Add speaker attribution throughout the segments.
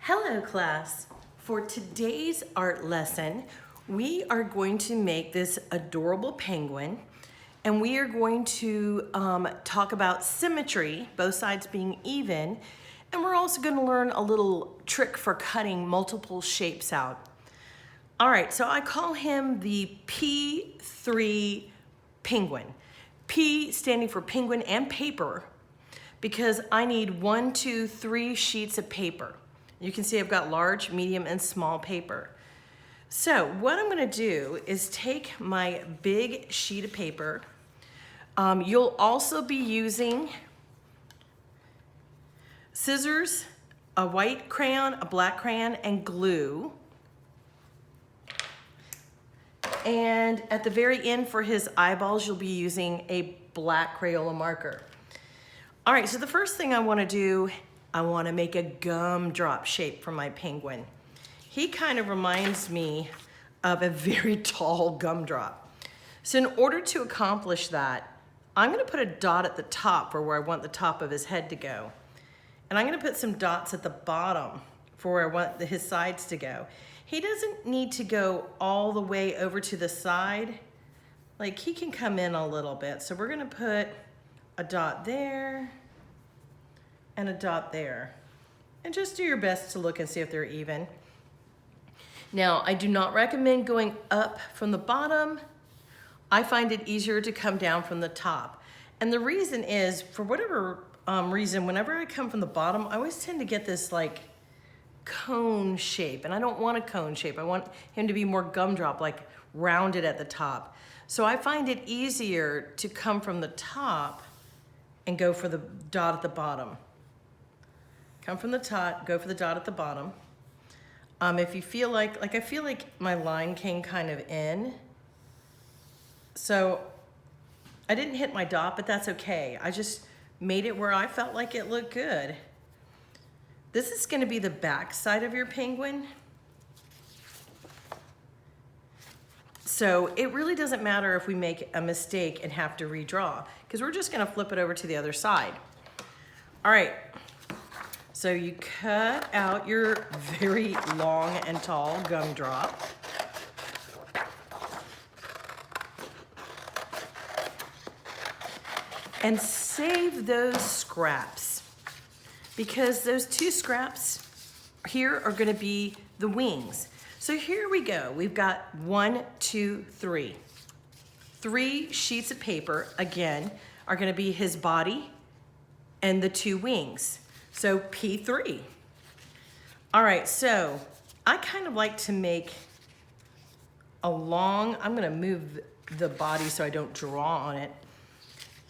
Speaker 1: Hello class. For today's art lesson, we are going to make this adorable penguin and we are going to talk about symmetry, both sides being even, and we're also going to learn a little trick for cutting multiple shapes out. All right, so I call him the P3 penguin. P standing for penguin and paper, because I need 1, 2, 3 sheets of paper. You can see I've got large, medium, and small paper. So what I'm gonna do is take my big sheet of paper. You'll also be using scissors, a white crayon, a black crayon, and glue. And at the very end for his eyeballs, you'll be using a black Crayola marker. All right, so the first thing I wanna do, I wanna make a gumdrop shape for my penguin. He kind of reminds me of a very tall gumdrop. So in order to accomplish that, I'm gonna put a dot at the top for where I want the top of his head to go. And I'm gonna put some dots at the bottom for where I want his sides to go. He doesn't need to go all the way over to the side. Like, he can come in a little bit. So we're gonna put a dot there and a dot there. And just do your best to look and see if they're even. Now, I do not recommend going up from the bottom. I find it easier to come down from the top. And the reason is, for whatever reason, whenever I come from the bottom, I always tend to get this like cone shape, and I don't want a cone shape. I want him to be more gumdrop, like rounded at the top. So I find it easier to come from the top and go for the dot at the bottom. Come from the top, go for the dot at the bottom. If you feel like I feel like my line came kind of in. So I didn't hit my dot, but that's okay. I just made it where I felt like it looked good. This is gonna be the back side of your penguin. So it really doesn't matter if we make a mistake and have to redraw, because we're just gonna flip it over to the other side. All right. So you cut out your very long and tall gumdrop. And save those scraps, because those 2 scraps here are gonna be the wings. So here we go. We've got 1, 2, 3. 3 sheets of paper, again, are gonna be his body and the 2 wings. So P3. All right, so I kind of like to make a long, I'm gonna move the body so I don't draw on it,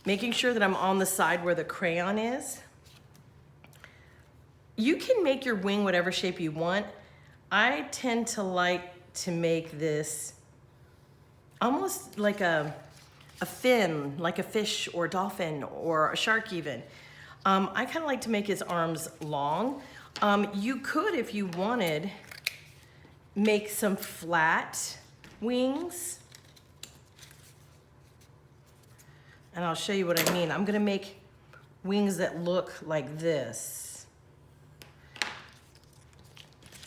Speaker 1: making sure that I'm on the side where the crayon is. You can make your wing whatever shape you want. I tend to like to make this almost like a fin, like a fish or a dolphin or a shark even. I kind of like to make his arms long. You could, if you wanted, make some flat wings. And I'll show you what I mean. I'm gonna make wings that look like this.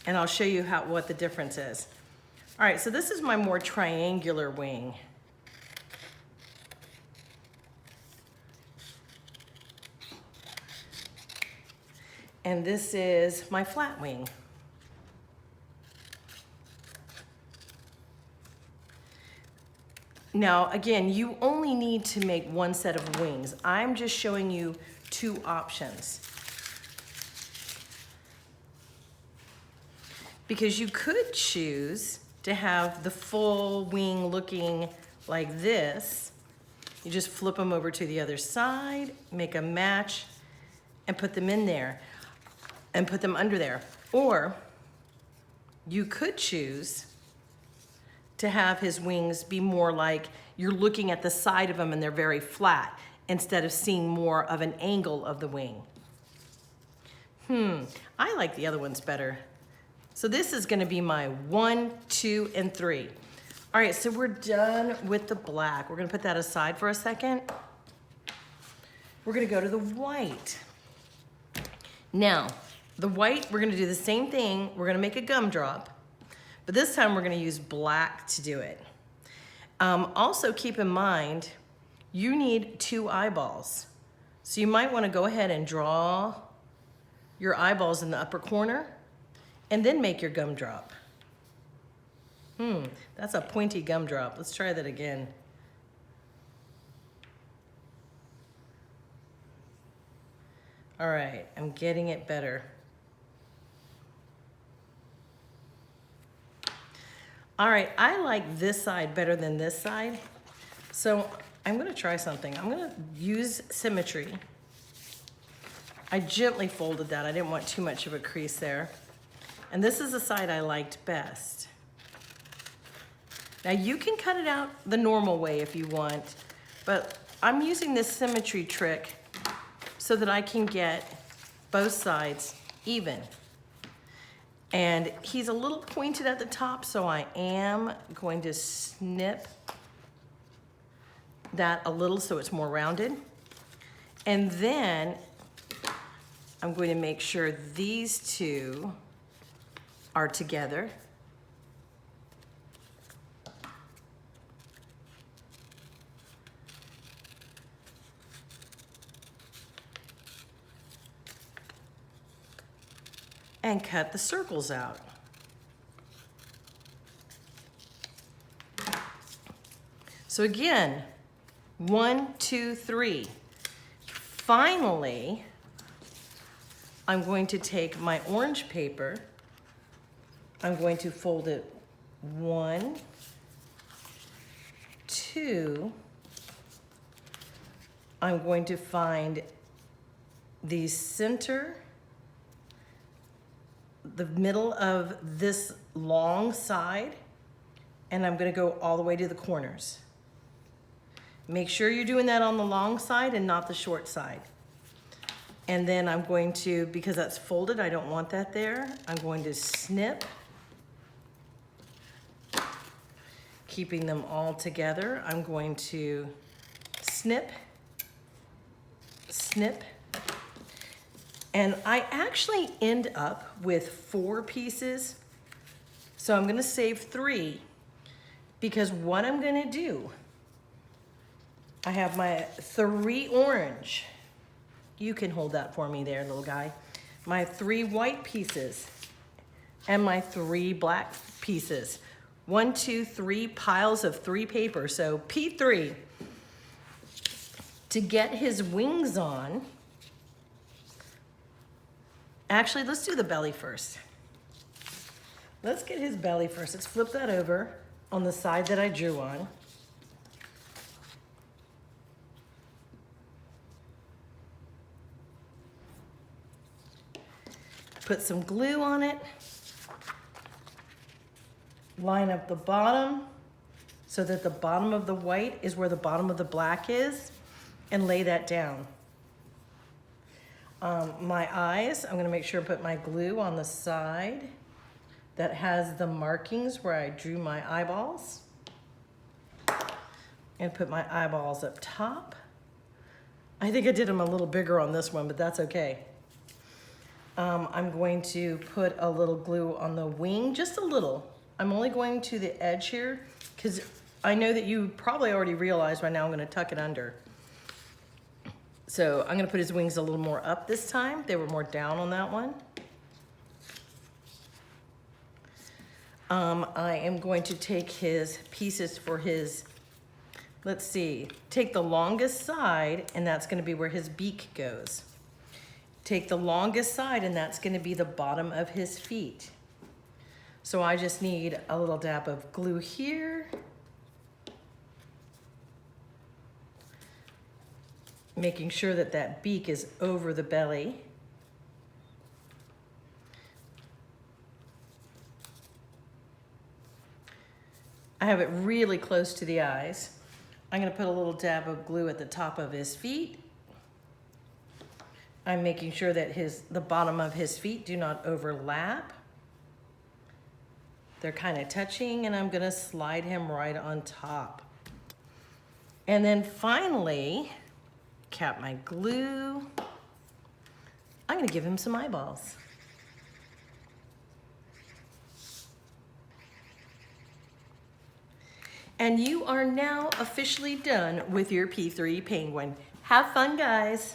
Speaker 1: And I'll show you what the difference is. All right, so this is my more triangular wing. And this is my flat wing. Now, again, you only need to make 1 set of wings. I'm just showing you 2 options. Because you could choose to have the full wing looking like this. You just flip them over to the other side, make a match, and put them in there, and put them under there. Or you could choose to have his wings be more like you're looking at the side of them and they're very flat, instead of seeing more of an angle of the wing. I like the other ones better. So this is gonna be my 1, 2, and 3. All right, so we're done with the black. We're gonna put that aside for a second. We're gonna go to the white. Now, The white, we're gonna do the same thing. We're gonna make a gumdrop, but this time we're gonna use black to do it. Also keep in mind, you need 2 eyeballs. So you might wanna go ahead and draw your eyeballs in the upper corner and then make your gumdrop. That's a pointy gumdrop. Let's try that again. All right, I'm getting it better. All right, I like this side better than this side. So I'm gonna try something. I'm gonna use symmetry. I gently folded that. I didn't want too much of a crease there. And this is the side I liked best. Now you can cut it out the normal way if you want, but I'm using this symmetry trick so that I can get both sides even. And he's a little pointed at the top, so I am going to snip that a little so it's more rounded. And then I'm going to make sure these 2 are together. And cut the circles out. So again, 1, 2, 3. Finally, I'm going to take my orange paper. I'm going to fold it 1, 2. I'm going to find the center, the middle of this long side, and I'm gonna go all the way to the corners. Make sure you're doing that on the long side and not the short side. And then I'm going to, because that's folded, I don't want that there, I'm going to snip, keeping them all together. I'm going to snip, snip, and I actually end up with 4 pieces. So I'm gonna save 3 because what I'm gonna do, I have my 3 orange. You can hold that for me there, little guy. My 3 white pieces and my 3 black pieces. 1, 2, 3 piles of 3 paper, so P3. To get his wings on, actually, let's do the belly first. Let's get his belly first. Let's flip that over on the side that I drew on. Put some glue on it. Line up the bottom so that the bottom of the white is where the bottom of the black is, and lay that down. My eyes, I'm gonna make sure to put my glue on the side that has the markings where I drew my eyeballs. And put my eyeballs up top. I think I did them a little bigger on this one, but that's okay. I'm going to put a little glue on the wing, just a little. I'm only going to the edge here because I know that you probably already realized by now I'm gonna tuck it under. So I'm gonna put his wings a little more up this time. They were more down on that one. I am going to take his pieces for his, let's see, take the longest side, and that's gonna be where his beak goes. Take the longest side, and that's gonna be the bottom of his feet. So I just need a little dab of glue here. Making sure that that beak is over the belly. I have it really close to the eyes. I'm gonna put a little dab of glue at the top of his feet. I'm making sure that the bottom of his feet do not overlap. They're kind of touching, and I'm gonna slide him right on top. And then finally, cap my glue. I'm gonna give him some eyeballs. And you are now officially done with your P3 penguin. Have fun, guys.